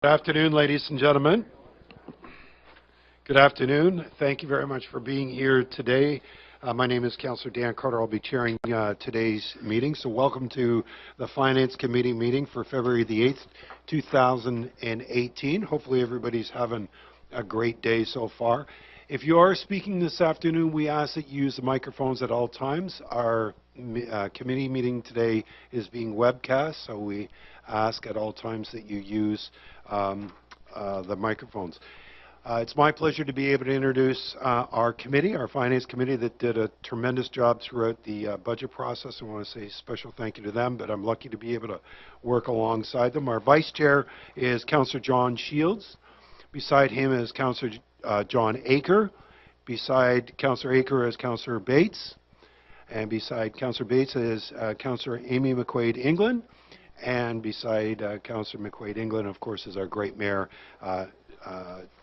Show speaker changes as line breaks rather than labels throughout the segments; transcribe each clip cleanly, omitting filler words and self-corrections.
Good afternoon, ladies and gentlemen. Good afternoon. Thank you very much for being here today. My name is Councillor Dan Carter. I'll be chairing today's meeting. So welcome to the Finance Committee meeting for February the 8th, 2018. Hopefully everybody's having a great day so far. If you are speaking this afternoon, we ask that you use the microphones at all times. Our committee meeting today is being webcast, so we ask at all times that you use the microphones. It's my pleasure to be able to introduce our committee, our Finance Committee, that did a tremendous job throughout the budget process. I want to say a special thank you to them, but I'm lucky to be able to work alongside them. Our Vice Chair is Councillor John Shields. Beside him is Councillor John Aker. Beside Councillor Aker is Councillor Bates. And beside Councillor Bates is Councillor Amy McQuaid-England. And beside Councillor McQuaid-England, of course, is our great Mayor,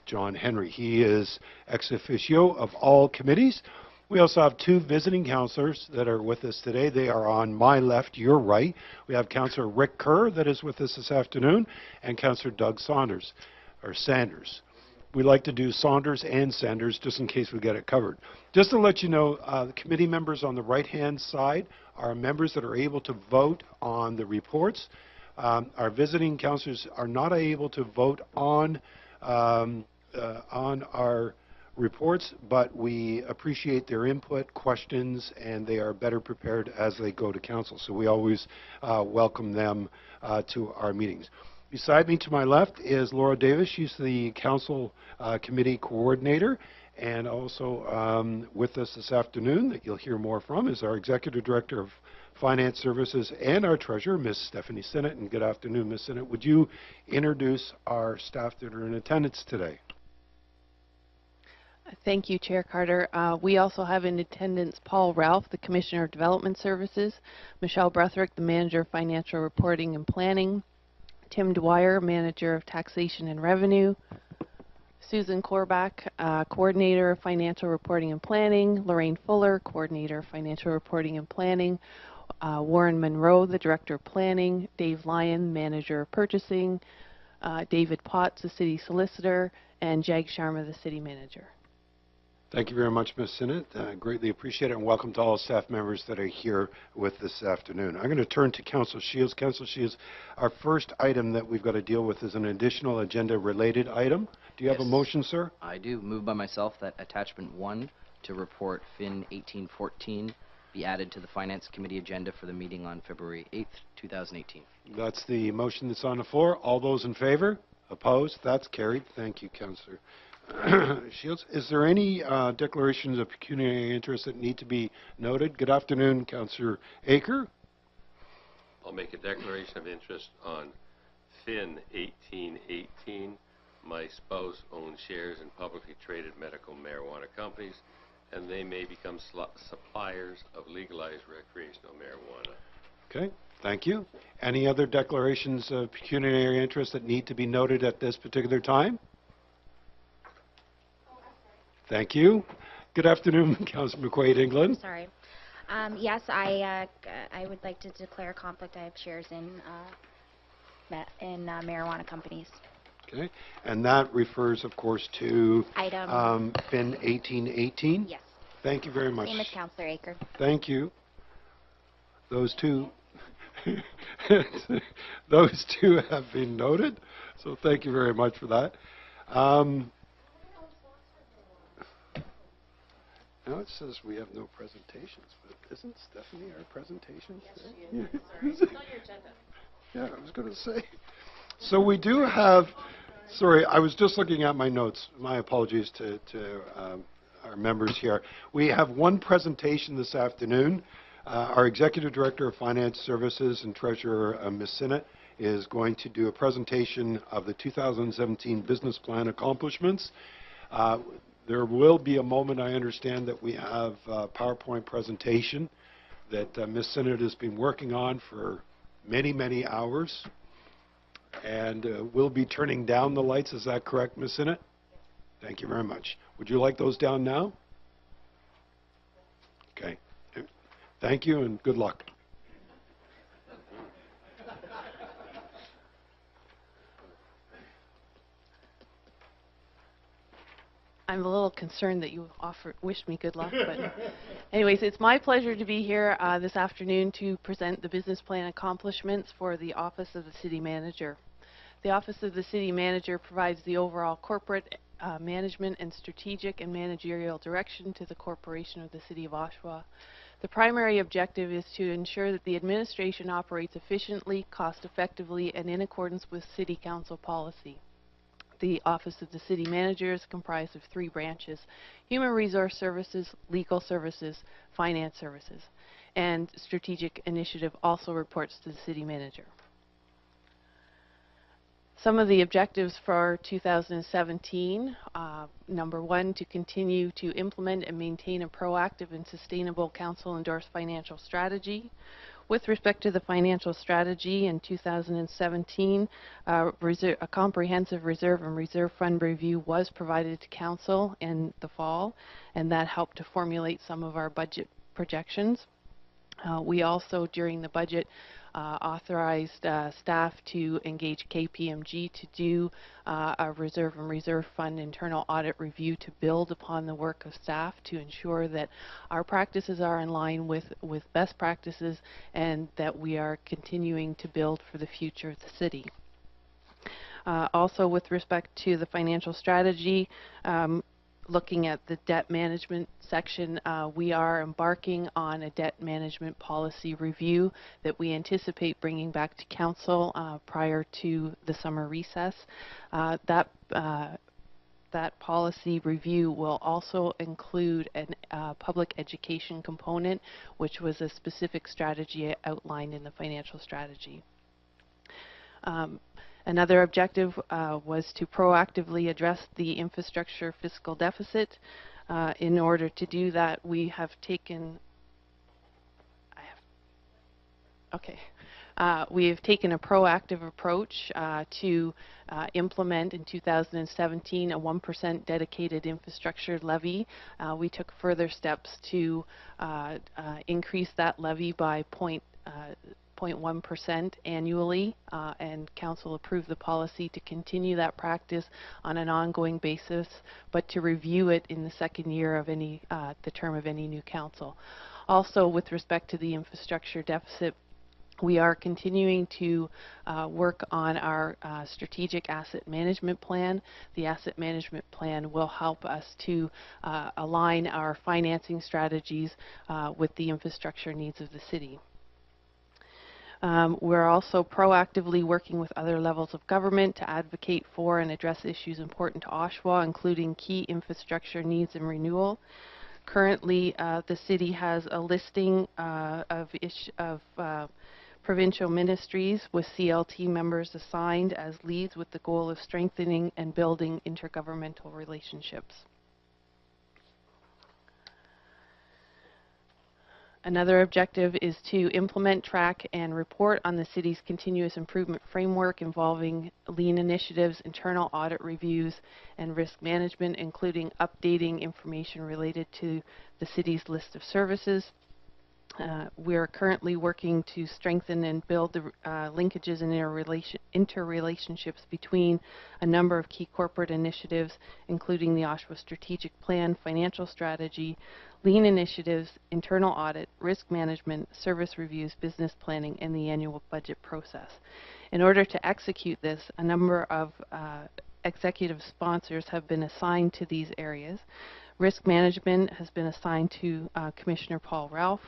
John Henry. He is ex officio of all committees. We also have two visiting councillors that are with us today. They are on my left, your right. We have Councillor Rick Kerr that is with us this afternoon, and Councillor Doug Saunders, or Sanders. We like to do Saunders and Sanders just in case we get it covered. Just to let you know, the committee members on the right-hand side are members that are able to vote on the reports. Our visiting councillors are not able to vote on our reports, but we appreciate their input, questions, and they are better prepared as they go to council. So we always welcome them to our meetings. Beside me to my left is Laura Davis. She's the Council Committee Coordinator. And also with us this afternoon, that you'll hear more from, is our Executive Director of Finance Services and our Treasurer, Ms. Stephanie Sinnott. And good afternoon, Ms. Sinnott. Would you introduce our staff that are in attendance today?
Thank you, Chair Carter. We also have in attendance Paul Ralph, the Commissioner of Development Services, Michelle Bretherick, the Manager of Financial Reporting and Planning, Tim Dwyer, Manager of Taxation and Revenue, Susan Korbach, Coordinator of Financial Reporting and Planning, Lorraine Fuller, Coordinator of Financial Reporting and Planning, Warren Monroe, the Director of Planning, Dave Lyon, Manager of Purchasing, David Potts, the City Solicitor, and Jag Sharma, the City Manager.
Thank you very much, Ms. Sinnott. Greatly appreciate it, and welcome to all staff members that are here with this afternoon. I'm going to turn to Councillor Shields. Councillor Shields, our first item that we've got to deal with is an additional agenda-related item. Do you have a motion, sir?
I do. Moved by myself that Attachment 1 to Report FIN 1814 be added to the Finance Committee agenda for the meeting on February 8th, 2018.
That's the motion that's on the floor. All those in favor? Opposed? That's carried. Thank you, Councillor Shields. Is there any declarations of pecuniary interest that need to be noted? Good afternoon, Councillor Aker.
I'll make a declaration of interest on FIN 1818. My spouse owns shares in publicly traded medical marijuana companies, and they may become suppliers of legalized recreational marijuana.
Okay, thank you. Any other declarations of pecuniary interest that need to be noted at this particular time? Thank you. Good afternoon, Councillor McQuaid-England.
Sorry. Yes, I would like to declare a conflict. I have shares in marijuana companies.
Okay, and that refers, of course, to
Item
FIN 1818.
Yes.
Thank you very much.
Same as Councillor Aker.
Thank you. Those two, those two have been noted. So thank you very much for that. Now it says we have no presentations, but isn't Stephanie our presentation?
Yes, she is. Sorry, it's on your agenda.
Yeah, I was going to say. So we do have, sorry, I was just looking at my notes. My apologies to our members here. We have one presentation this afternoon. Our Executive Director of Finance Services and Treasurer, Ms. Sinnott, is going to do a presentation of the 2017 Business Plan accomplishments. There will be a moment, I understand, that we have a PowerPoint presentation that Ms. Sinnott has been working on for many, many hours. And we'll be turning down the lights. Is that correct, Ms. Sinnott? Thank you very much. Would you like those down now? Okay. Thank you and good luck.
I'm a little concerned that you wished me good luck, but anyways, it's my pleasure to be here this afternoon to present the business plan accomplishments for the Office of the City Manager. The Office of the City Manager provides the overall corporate management and strategic and managerial direction to the corporation of the City of Oshawa. The primary objective is to ensure that the administration operates efficiently, cost-effectively, and in accordance with City Council policy. The Office of the City Manager is comprised of 3 branches: Human Resource Services, Legal Services, Finance Services, and Strategic Initiative also reports to the City Manager. Some of the objectives for 2017, number 1, to continue to implement and maintain a proactive and sustainable council-endorsed financial strategy. With respect to the financial strategy in 2017, a comprehensive reserve and reserve fund review was provided to Council in the fall, and that helped to formulate some of our budget projections. We also, during the budget, authorized staff to engage KPMG to do a reserve and reserve fund internal audit review to build upon the work of staff to ensure that our practices are in line with best practices and that we are continuing to build for the future of the city. Also, with respect to the financial strategy, looking at the debt management section, we are embarking on a debt management policy review that we anticipate bringing back to Council prior to the summer recess. That policy review will also include a public education component, which was a specific strategy outlined in the financial strategy. Another objective was to proactively address the infrastructure fiscal deficit. In order to do that, we have taken we have taken a proactive approach to implement in 2017 a 1% dedicated infrastructure levy. We took further steps to increase that levy by 0.1% annually, and Council approved the policy to continue that practice on an ongoing basis, but to review it in the second year of the term of any new Council. Also, with respect to the infrastructure deficit, we are continuing to work on our strategic asset management plan. The asset management plan will help us to align our financing strategies with the infrastructure needs of the city. We're also proactively working with other levels of government to advocate for and address issues important to Oshawa, including key infrastructure needs and renewal. Currently, the city has a listing of provincial ministries with CLT members assigned as leads with the goal of strengthening and building intergovernmental relationships. Another objective is to implement, track, and report on the city's continuous improvement framework involving lean initiatives, internal audit reviews, and risk management, including updating information related to the city's list of services. We are currently working to strengthen and build the linkages and interrelationships between a number of key corporate initiatives, including the Oshawa Strategic Plan, financial strategy, lean initiatives, internal audit, risk management, service reviews, business planning, and the annual budget process. In order to execute this, a number of executive sponsors have been assigned to these areas. Risk management has been assigned to Commissioner Paul Ralph.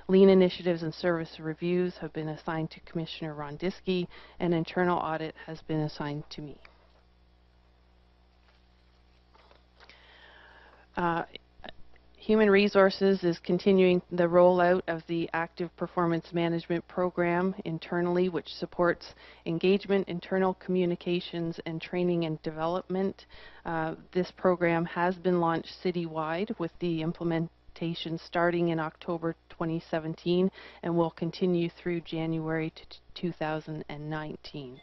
Lean initiatives and service reviews have been assigned to Commissioner Ron Diskey, and internal audit has been assigned to me. Human Resources is continuing the rollout of the Active Performance Management Program internally, which supports engagement, internal communications, and training and development. This program has been launched citywide with the implementation starting in October 2017 and will continue through January 2019.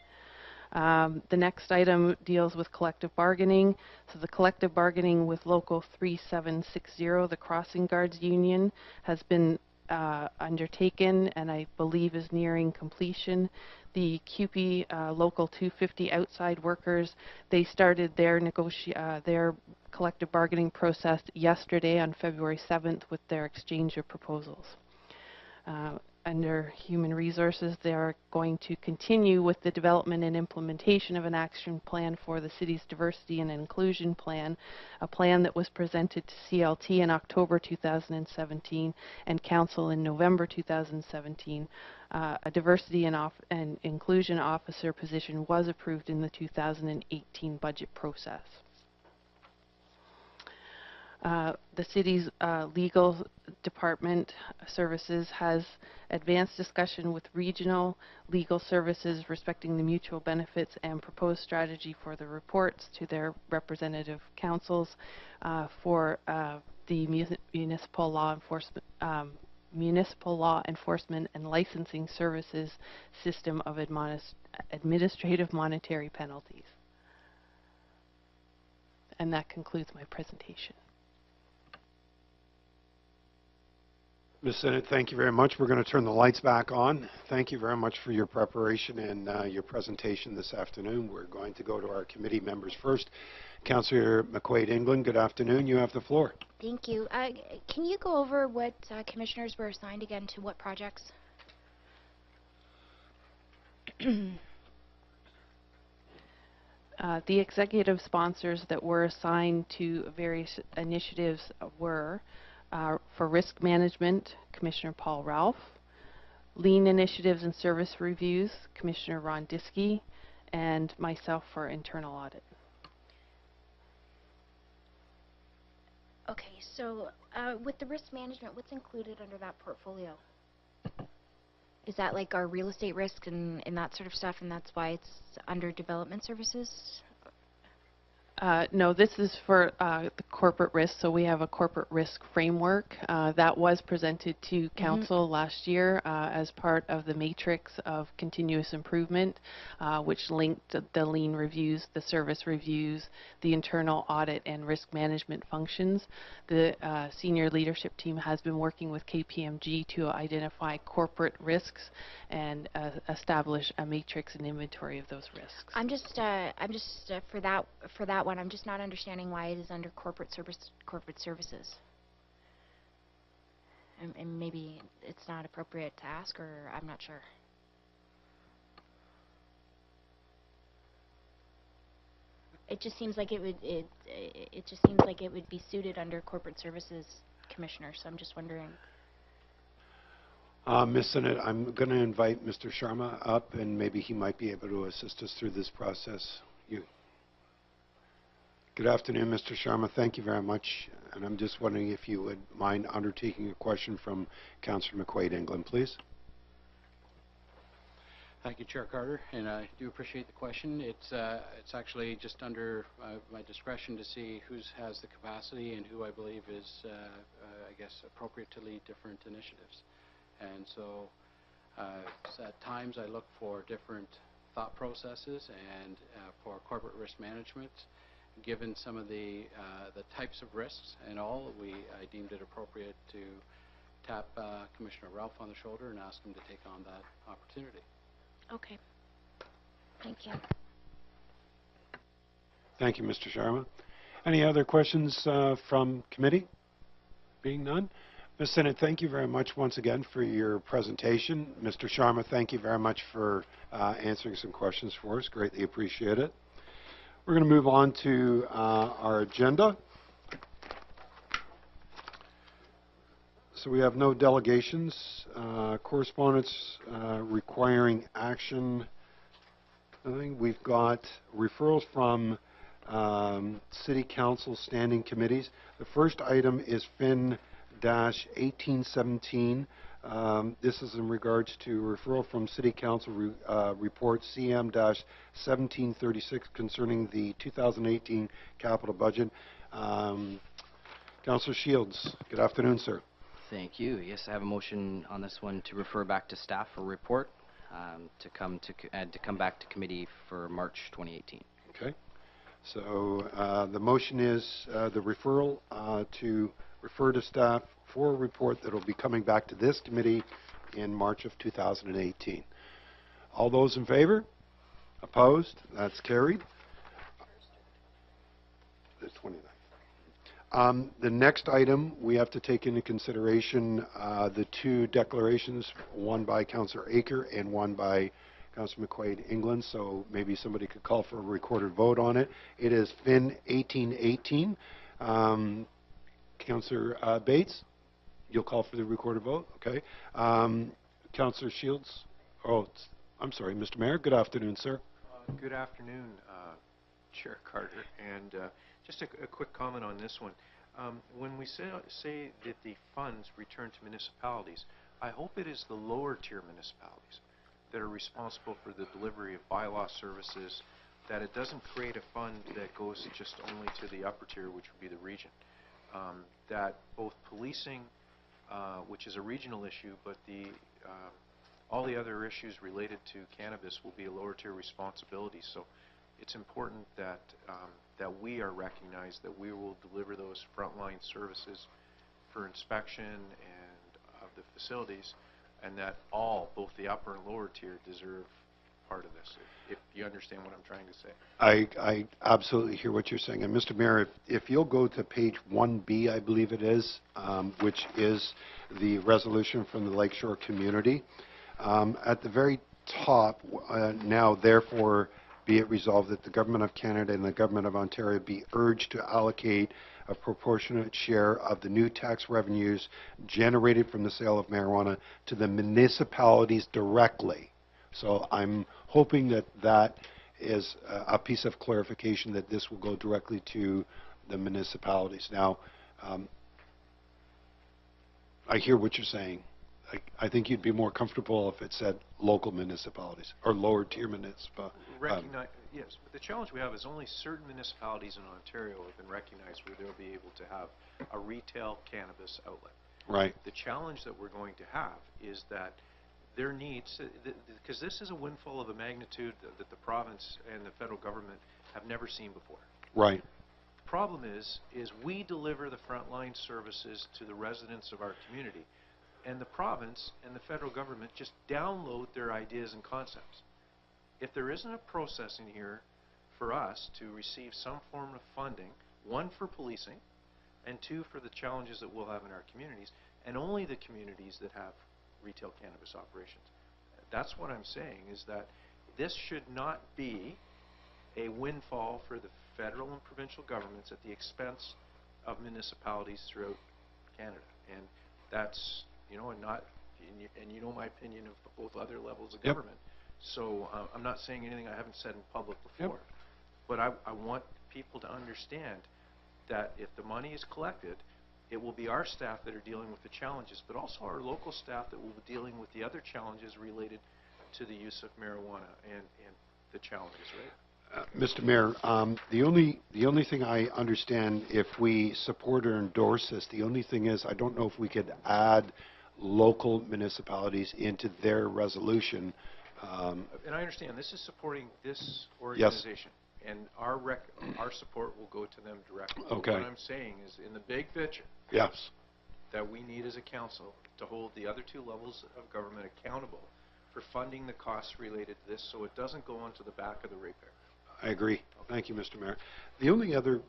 The next item deals with collective bargaining. So the collective bargaining with Local 3760, the Crossing Guards Union, has been undertaken and I believe is nearing completion. The CUPE Local 250 outside workers, they started their collective bargaining process yesterday on February 7th with their exchange of proposals. Under Human Resources, they are going to continue with the development and implementation of an action plan for the city's diversity and inclusion plan, a plan that was presented to CLT in October 2017 and Council in November 2017. A diversity and inclusion officer position was approved in the 2018 budget process. The city's legal department services has advanced discussion with regional legal services respecting the mutual benefits and proposed strategy for the reports to their representative councils for the municipal law enforcement and licensing services system of administrative monetary penalties. And that concludes my presentation.
Ms. Sinnott, thank you very much. We're going to turn the lights back on. Thank you very much for your preparation and your presentation this afternoon. We're going to go to our committee members first. Councillor McQuaid-England, good afternoon. You have the floor.
Thank you. Can you go over what commissioners were assigned again to what projects?
The executive sponsors that were assigned to various initiatives were for risk management, Commissioner Paul Ralph; lean initiatives and service reviews, Commissioner Ron Diskey; and myself for internal audit.
Okay, so with the risk management, what's included under that portfolio? Is that like our real estate risk and that sort of stuff, and that's why it's under development services?
No, this is for the corporate risk. So we have a corporate risk framework that was presented to Council last year as part of the matrix of continuous improvement, which linked the lean reviews, the service reviews, the internal audit and risk management functions. The senior leadership team has been working with KPMG to identify corporate risks and establish a matrix and inventory of those risks.
I'm just for that one. I'm just not understanding why it is under corporate services. And maybe it's not appropriate to ask, or I'm not sure. It just seems like it would be suited under corporate services, Commissioner. So I'm just wondering.
Ms. Sinnott, I'm going to invite Mr. Sharma up, and maybe he might be able to assist us through this process. Good afternoon, Mr. Sharma. Thank you very much. And I'm just wondering if you would mind undertaking a question from Councillor McQuaid-England, please.
Thank you, Chair Carter, and I do appreciate the question. It's actually just under my discretion to see who has the capacity and who I believe is, I guess, appropriate to lead different initiatives. And so at times I look for different thought processes, and for corporate risk management, given some of the types of risks and all, I deemed it appropriate to tap Commissioner Ralph on the shoulder and ask him to take on that opportunity.
Okay. Thank you.
Thank you, Mr. Sharma. Any other questions from committee? Being none. Ms. Sinnott, thank you very much once again for your presentation. Mr. Sharma, thank you very much for answering some questions for us. Greatly appreciate it. We're going to move on to our agenda. So we have no delegations, correspondence requiring action. Nothing. We've got referrals from City Council standing committees. The first item is FIN-1817. This is in regards to referral from City Council report CM-1736 concerning the 2018 capital budget. Councillor Shields, good afternoon, sir.
Thank you. Yes, I have a motion on this one to refer back to staff for report to come back to committee for March 2018.
Okay. So the motion is the referral to refer to staff for a report that will be coming back to this committee in March of 2018. All those in favor? Opposed? That's carried. The 29th. The next item, we have to take into consideration the two declarations, one by Councillor Aker and one by Councillor McQuaid England, so maybe somebody could call for a recorded vote on it. It is FIN 1818. Councillor Bates, you'll call for the recorded vote, okay. Councillor Shields, I'm sorry, Mr. Mayor, good afternoon, sir.
Good afternoon, Chair Carter, and just a quick comment on this one. When we say that the funds return to municipalities, I hope it is the lower tier municipalities that are responsible for the delivery of bylaw services, that it doesn't create a fund that goes just only to the upper tier, which would be the region. That both policing, which is a regional issue, but all the other issues related to cannabis will be a lower tier responsibility. So it's important that that we are recognized, that we will deliver those frontline services for inspection and of the facilities, and that both the upper and lower tier, deserve part of this, if you understand what I'm trying to say.
I absolutely hear what you're saying. And Mr. Mayor, if you'll go to page 1B, I believe it is, which is the resolution from the Lakeshore community. At the very top, now therefore be it resolved that the Government of Canada and the Government of Ontario be urged to allocate a proportionate share of the new tax revenues generated from the sale of marijuana to the municipalities directly. So I'm hoping that that is a piece of clarification, that this will go directly to the municipalities. Now, I hear what you're saying. I think you'd be more comfortable if it said local municipalities or lower tier municipalities.
Yes, but the challenge we have is only certain municipalities in Ontario have been recognized where they'll be able to have a retail cannabis outlet.
Right.
The challenge that we're going to have is that their needs, because this is a windfall of a magnitude that the province and the federal government have never seen before.
Right.
The problem is we deliver the frontline services to the residents of our community, and the province and the federal government just download their ideas and concepts. If there isn't a process in here for us to receive some form of funding, one for policing, and two for the challenges that we'll have in our communities, and only the communities that have retail cannabis operations. That's what I'm saying, is that this should not be a windfall for the federal and provincial governments at the expense of municipalities throughout Canada. And that's, and you know my opinion of both other levels of government. So I'm not saying anything I haven't said in public before. But I want people to understand that if the money is collected, it will be our staff that are dealing with the challenges, but also our local staff that will be dealing with the other challenges related to the use of marijuana and the challenges, right?
Mr. Mayor, the only thing I understand, if we support or endorse this, the only thing is I don't know if we could add local municipalities into their resolution.
And I understand this is supporting this organization, and our support will go to them directly.
Okay.
What I'm saying is, in the big picture,
yes,
that we need as a council to hold the other two levels of government accountable for funding the costs related to this, so it doesn't go onto the back of the ratepayer.
I agree. Thank you, Mr. Mayor. The only other,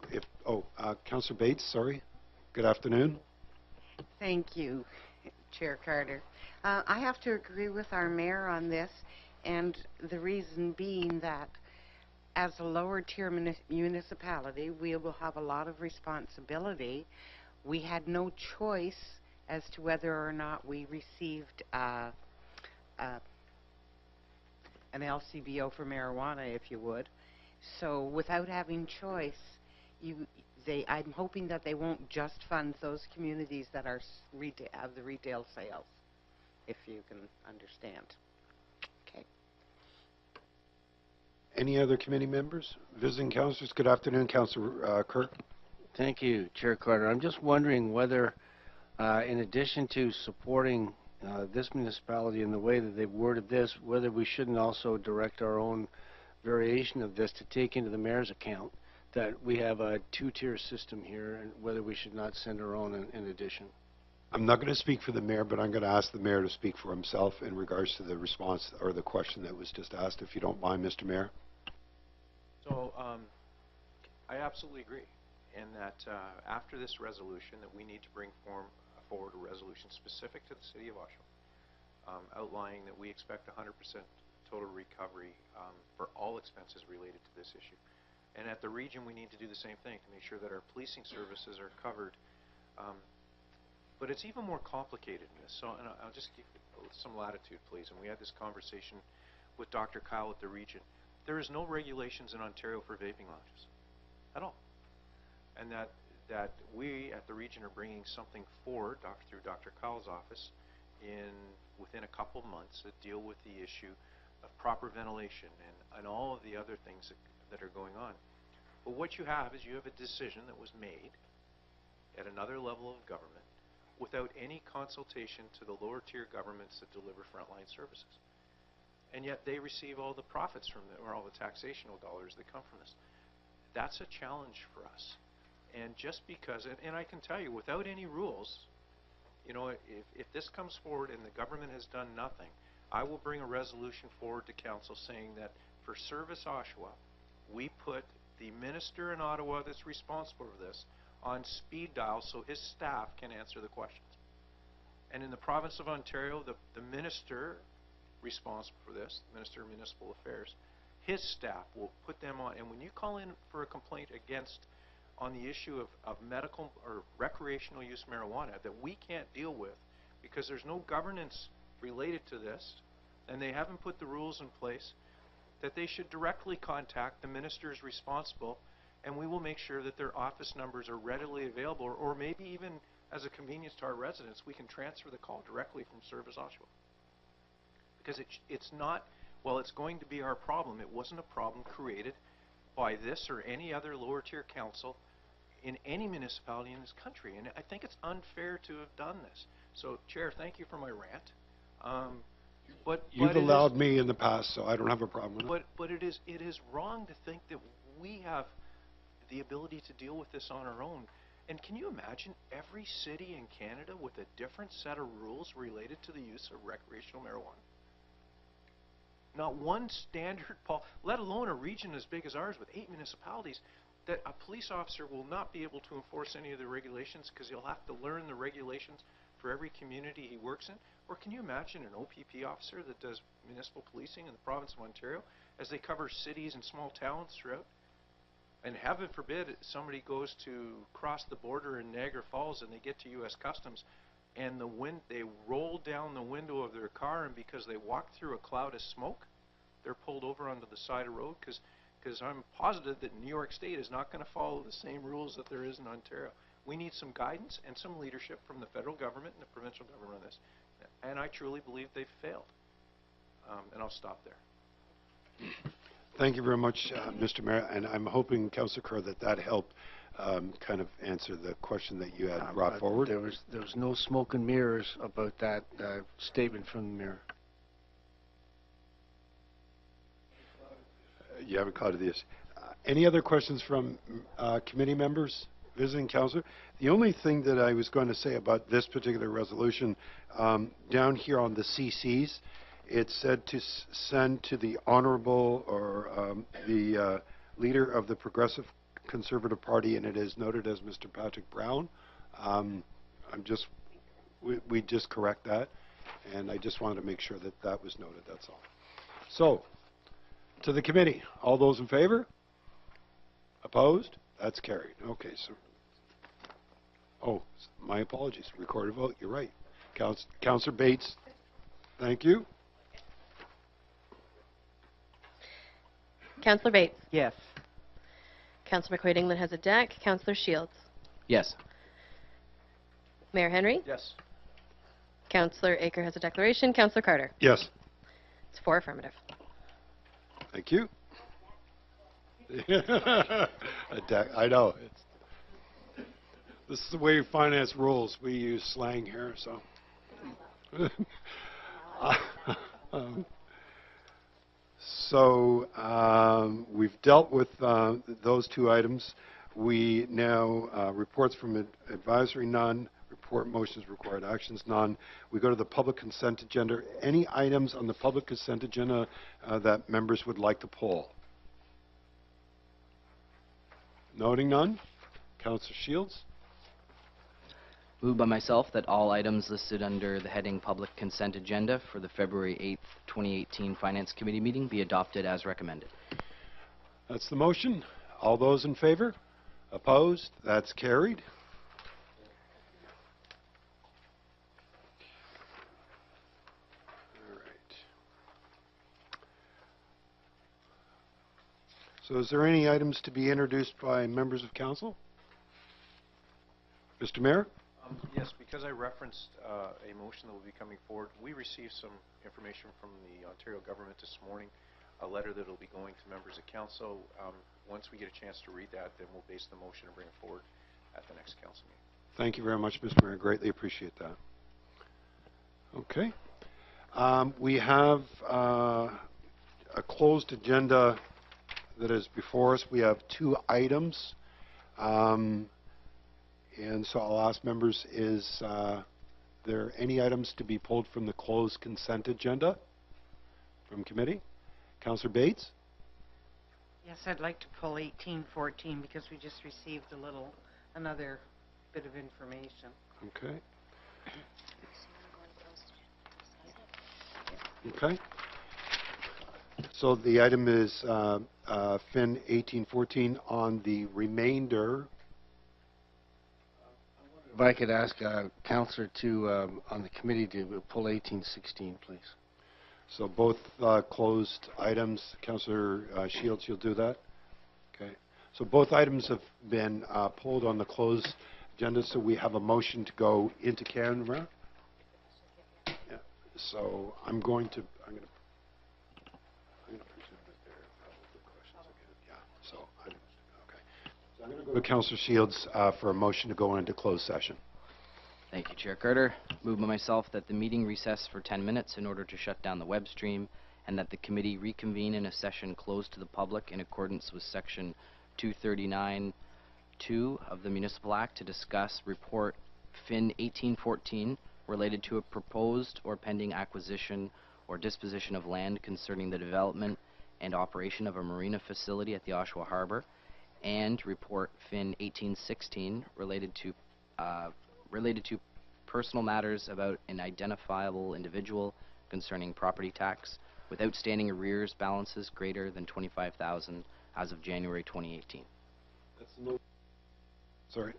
Councillor Bates, sorry. Good afternoon.
Thank you, Chair Carter. I have to agree with our mayor on this, and the reason being that as a lower tier municipality, we will have a lot of responsibility. We had no choice as to whether or not we received an LCBO for marijuana, if you would. So without having choice, I'm hoping that they won't just fund those communities that are have the retail sales, if you can understand. Okay.
Any other committee members? Visiting councillors, good afternoon. Councillor Kirk.
Thank you, Chair Carter. I'm just wondering whether, in addition to supporting this municipality in the way that they've worded this, whether we shouldn't also direct our own variation of this to take into the mayor's account that we have a two-tier system here, and whether we should not send our own in addition.
I'm not going to speak for the mayor, but I'm going to ask the mayor to speak for himself in regards to the response or the question that was just asked, if you don't mind, Mr. Mayor.
So I absolutely agree in that after this resolution that we need to bring forward a resolution specific to the city of Oshawa, outlining that we expect 100% total recovery for all expenses related to this issue. And at the region, we need to do the same thing to make sure that our policing services are covered. But it's even more complicated in this. So, and I'll just give some latitude, please. And we had this conversation with Dr. Kyle at the region. There is no regulations in Ontario for vaping lounges at all. And that we at the region are bringing something forward through Dr. Kyle's office within a couple of months that deal with the issue of proper ventilation and all of the other things that are going on. But what you have is you have a decision that was made at another level of government without any consultation to the lower tier governments that deliver frontline services. And yet they receive all the profits from it, or all the taxational dollars that come from this. That's a challenge for us. And just because, and I can tell you, without any rules, you know, if this comes forward and the government has done nothing, I will bring a resolution forward to council saying that for Service Oshawa, we put the minister in Ottawa that's responsible for this on speed dial so his staff can answer the questions. And in the province of Ontario, the minister responsible for this, the Minister of Municipal Affairs, his staff will put them on. And when you call in for a complaint on the issue of medical or recreational use marijuana that we can't deal with because there's no governance related to this, and they haven't put the rules in place, that they should directly contact the ministers responsible, and we will make sure that their office numbers are readily available, or maybe even as a convenience to our residents, we can transfer the call directly from Service Oshawa. Because it's not, well, it's going to be our problem. It wasn't a problem created by this or any other lower tier council in any municipality in this country. And I think it's unfair to have done this. So, Chair, thank you for my rant.
You've allowed me in the past, so I don't have a problem with it.
But it is wrong to think that we have the ability to deal with this on our own. And can you imagine every city in Canada with a different set of rules related to the use of recreational marijuana? Not one standard, let alone a region as big as ours with 8 municipalities, that a police officer will not be able to enforce any of the regulations because he'll have to learn the regulations for every community he works in? Or can you imagine an OPP officer that does municipal policing in the province of Ontario as they cover cities and small towns throughout? And heaven forbid somebody goes to cross the border in Niagara Falls and they get to U.S. Customs and they roll down the window of their car, and because they walked through a cloud of smoke, they're pulled over onto the side of the road because I'm positive that New York State is not going to follow the same rules that there is in Ontario. We need some guidance and some leadership from the federal government and the provincial government on this. And I truly believe they've failed. And I'll stop there.
Thank you very much, Mr. Mayor. And I'm hoping, Councillor Kerr, that helped kind of answer the question that you had brought forward.
There was no smoke and mirrors about that statement from the mayor.
You haven't caught this. Any other questions from committee members, visiting councillor? The only thing that I was going to say about this particular resolution, down here on the CCs, it said to send to the Honourable or the leader of the Progressive Conservative Party, and it is noted as Mr. Patrick Brown. We just correct that, and I just wanted to make sure that that was noted, that's all. So, to the committee, all those in favor? Opposed? That's carried. Okay, so, my apologies, recorded vote, you're right. Councillor Bates, thank you.
Councillor Bates.
Yes.
Councillor McQuaid England has a deck. Councillor Shields.
Yes.
Mayor Henry.
Yes.
Councillor Aker has a declaration. Councillor Carter.
Yes.
It's 4 affirmative.
Thank you. I know. This is the way finance rules. We use slang here, so. We've dealt with those 2 items. We now, reports from advisory, none. report, motions, required actions, none. We go to the public consent agenda. Any items on the public consent agenda that members would like to pull? Noting none. Councillor Shields.
Moved by myself that all items listed under the heading Public Consent Agenda for the February 8th, 2018 Finance Committee meeting be adopted as recommended.
That's the motion. All those in favor? Opposed? That's carried. All right. So is there any items to be introduced by members of council? Mr. Mayor?
Yes, because I referenced a motion that will be coming forward, we received some information from the Ontario government this morning, a letter that will be going to members of council. Once we get a chance to read that, then we'll base the motion and bring it forward at the next council meeting.
Thank you very much, Mr. Mayor. Greatly appreciate that. Okay. We have a closed agenda that is before us. We have 2 items. And so I'll ask members, is there any items to be pulled from the closed consent agenda from committee? Councillor Bates?
Yes, I'd like to pull 1814 because we just received another bit of information.
Okay. Okay. So the item is FIN 1814 on the remainder.
If I could ask Councillor on the committee to pull 1816, please.
So both closed items. Councillor Shields, you'll do that? Okay. So both items have been pulled on the closed agenda, so we have a motion to go into camera. Yeah. So I'm going to presume that there are probably questions again. Yeah. So okay. So I'm going to go to Councillor Shields for a motion to go into closed session.
Thank you, Chair Carter. Moved by myself that the meeting recess for 10 minutes in order to shut down the web stream, and that the committee reconvene in a session closed to the public in accordance with Section 239(2) of the Municipal Act to discuss report FIN 1814 related to a proposed or pending acquisition or disposition of land concerning the development and operation of a marina facility at the Oshawa Harbor, and report FIN 1816 related to personal matters about an identifiable individual concerning property tax with outstanding arrears balances greater than $25,000 as of January 2018.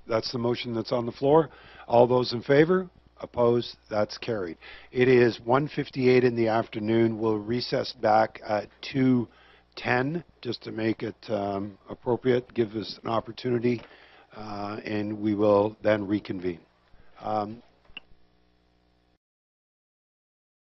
That's the motion that's on the floor. All those in favor? Opposed? That's carried. It is 1:58 in the afternoon. We'll recess back at 2:10 just to make it appropriate, give us an opportunity, and we will then reconvene.